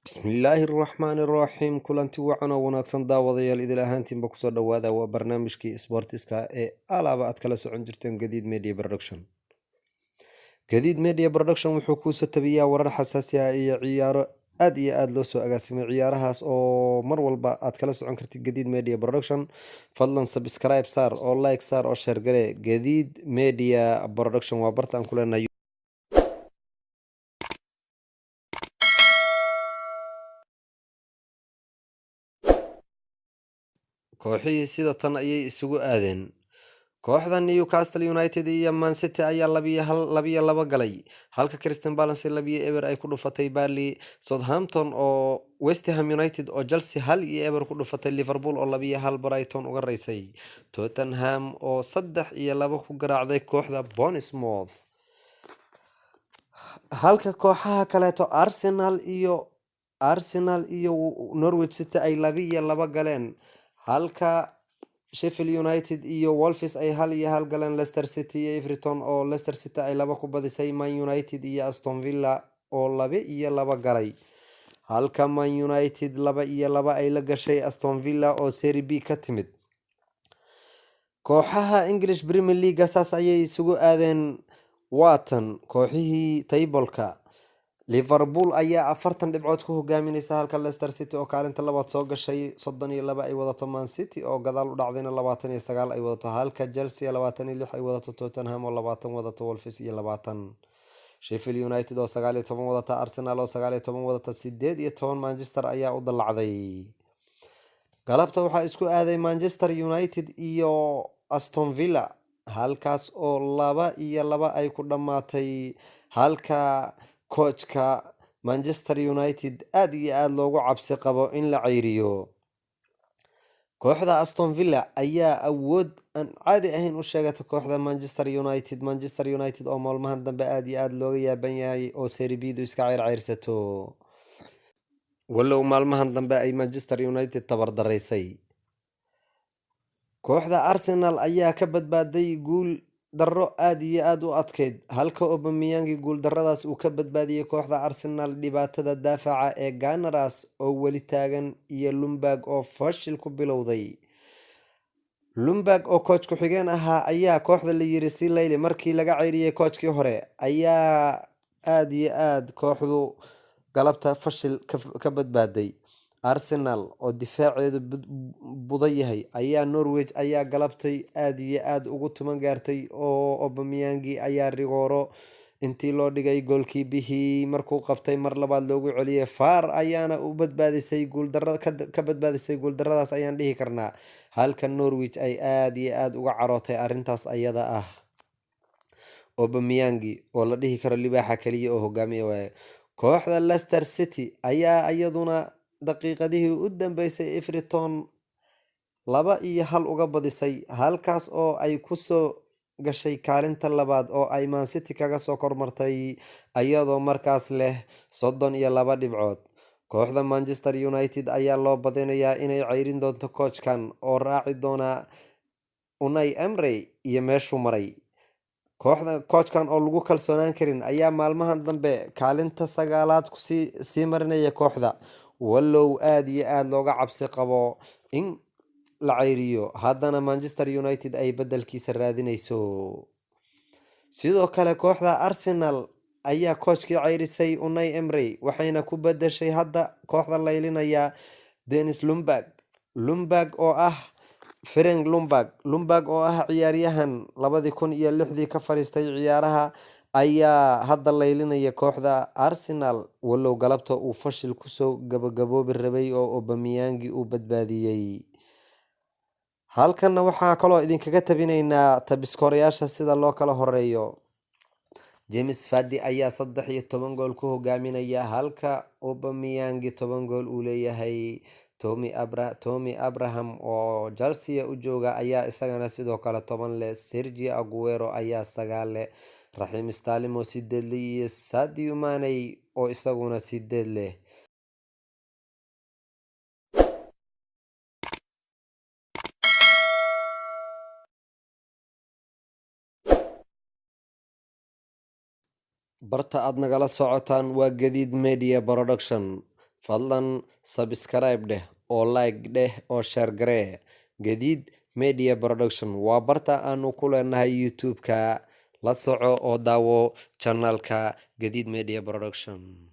bismillaahi raxmaani raxiim kulanti wacan oo wanaagsan daawadayaal idil ahaantiinba kusoo dhawaada waa barnaamijkii isboortiska ee alaaba aad kala socon jirteen gadiid media production. gadiid media production wuxuu kuusoo tabiyaa warar xasaasi ah iyo ciyaaro aad iyo aad loo soo agaasimay ciyaarahaas oo mar walba aad kala socon kartid gadiid media production. fadlan subscribe saar oo like saar oo share gare. gadiid media production waa barta aan ku leenahay kooxihii sida tan ayay isugu aadeen. kooxda Newcastle United iyo Man City ayaa 2-2 galay, halka Crystal Palace 2-0 ay ku dhufatay Burnley. Southampton oo West Ham United oo Chelsea 1-0 ku dhufatay Liverpool oo 2-1 Brighton uga raysay. Tottenham oo 3-2 ku garaacday kooxda Bournemouth. halka kooxaha kaleeto Arsenal iyo Norwich City ay 2-2 galeen, halka Sheffield United iyo Wolves ay 1-1 galeen. Leicester City iyo Everton oo Leicester City ay 2 ku badisay. Man United iyo Aston Villa oo 2-2 galay, halka Man United 2-2 ay la gashay Aston Villa oo Serie B ka timid. kooxaha English Premier League saas ayay isugu aadeen. waatan kooxihii taybolka. Liverpool ayaa 40 dhibcood ku hogaaminaysa, halka Leicester City oo kaalinta labaad soo gashay 32 ay wadato. Man City oo gadaal u dhacdayna 29 ay wadato, halka Chelsea 26 ay wadato. Tottenham oo 20 wadato. Wolves iyo 20. Sheffield United oo 19 wadata. Arsenal oo 19 wadata. 18 Manchester ayaa u dallacday. galabta waxaa isku aaday Manchester United iyo Aston Villa, halkaas oo 2-2 ay ku dhamaatay, halka coachka Manchester United aad iyo aad loogu cabsi qabo in la ceyriyo. kooxda Aston Villa ayaa awood aan caadi ahayn u sheegatay kooxda Manchester United oo maalmahan dambe aad iyo aad looga yaaban yahay oo Serie B-du iska ceyrsato, walow maalmahan dambe ay Manchester United tabar daraysay. kooxda Arsenal ayaa ka badbaaday guul darro aad iyo aad u adkeyd, halka Aubameyang guul darradaas uu ka badbaadiyay kooxda Arsenal. dhibaatada daafaca ee Gunners oo weli taagan iyo Ljungberg oo fashil ku bilowday. Ljungberg oo coach ku xigeen ahaa ayaa kooxda la yiri si layli markii laga ceyriyay coachkii hore, ayaa aad iyo aad kooxdu galabta fashil ka badbaaday. Arsenal oo difaaceedu buda yahay ayaa Norwich ayaa galabtay aad iyo aad ugu tuman gaartay, oo Aubameyang ayaa rigooro intii loo dhigay goolkiibihii markuu qabtay mar labaad loogu celiyay. VAR ayaana u badbaadisay ka badbaadisay guuldarradaas ayaan dhihi karnaa, halka Norwich ay aad iyo aad uga carootay arrintaas ayada ah. Aubameyang oo la dhihi karo libaaxa kaliya oo hogaamiye waaye. kooxda Leicester City ayaa iyaduna daqiiqadihii u dambeysay Everton 2-1 uga badisay, halkaas oo ay kusoo gashay kaalinta labaad oo ay Man City kaga soo kormartay iyadoo markaas leh 32 dhibcood. kooxda Manchester United ayaa loo badinayaa inay ceyrin doonto coachkan oo raaci doona Unai Emery iyo meeshuu maray. coachkan oo lagu kalsoonaan karin ayaa maalmahan dambe kaalinta 9aad sii marinaya kooxda, walow aad iyo aad looga cabsi qabo in la ceyriyo, haddana Manchester United ay bedelkiisa raadinayso. sidoo kale kooxda Arsenal ayaa coachkii ceyrisay Unai Emery, waxayna ku bedeshay hadda kooxda laylinaya Dennis Ljungberg oo ah Frank Ljungberg oo ah ciyaaryahan 2006 ka fariistay ciyaaraha, ayaa hadda laylinaya kooxda Arsenal, walow galabta uu fashil kusoo gabagaboobi rabay oo Aubameyang uu badbaadiyay. halkanna waxaa kaloo idinkaga tabinaynaa tabiskoorayaasha sida loo kala horeeyo. James Vardy ayaa 13 gool ku hogaaminaya, halka Aubameyang 10 gool uu leeyahay. Tommy Abraham oo Chelsea u jooga ayaa isagana sidoo kale 10 leh. Sergio Aguero ayaa 9 leh. Raheem Sterling oo 8 leh iyo Sadio Mane oo isaguna 8 leh. barta aad nagala socotaan waa Gadiid Media Production. fadlan subscribe dheh oo like dheh oo share garee. Gadiid Media Production waa barta aanu ku leenahay YouTube-ka. La soco oo daawo channelka Gadiid Media Production.